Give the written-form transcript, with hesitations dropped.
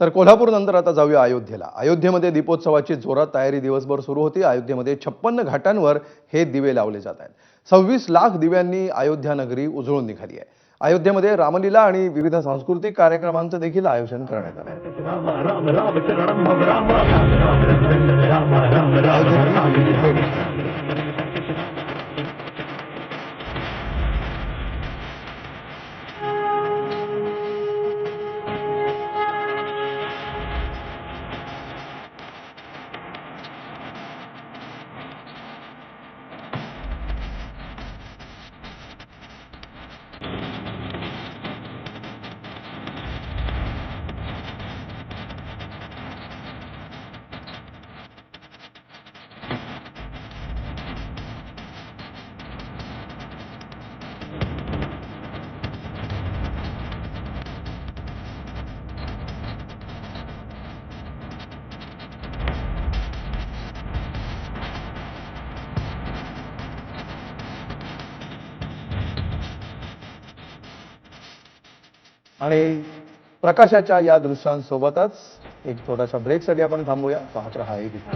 तर कोल्हापूर नंतर आता जाऊया अयोध्येला. अयोध्येमध्ये दीपोत्सवाची जोरात तयारी दिवसभर सुरू होती. अयोध्येमध्ये 56 घाटांवर हे दिवे लावले जात आहेत. 26 लाख दिव्यांनी अयोध्या नगरी उजळून निघाली आहे. अयोध्येमध्ये रामलीला आणि विविध सांस्कृतिक कार्यक्रमांचं देखील आयोजन करण्यात आलं आहे. आणि प्रकाशाच्या या दृश्यांसोबतच एक छोटासा ब्रेकसाठी आपण थांबूया. पाहत रहा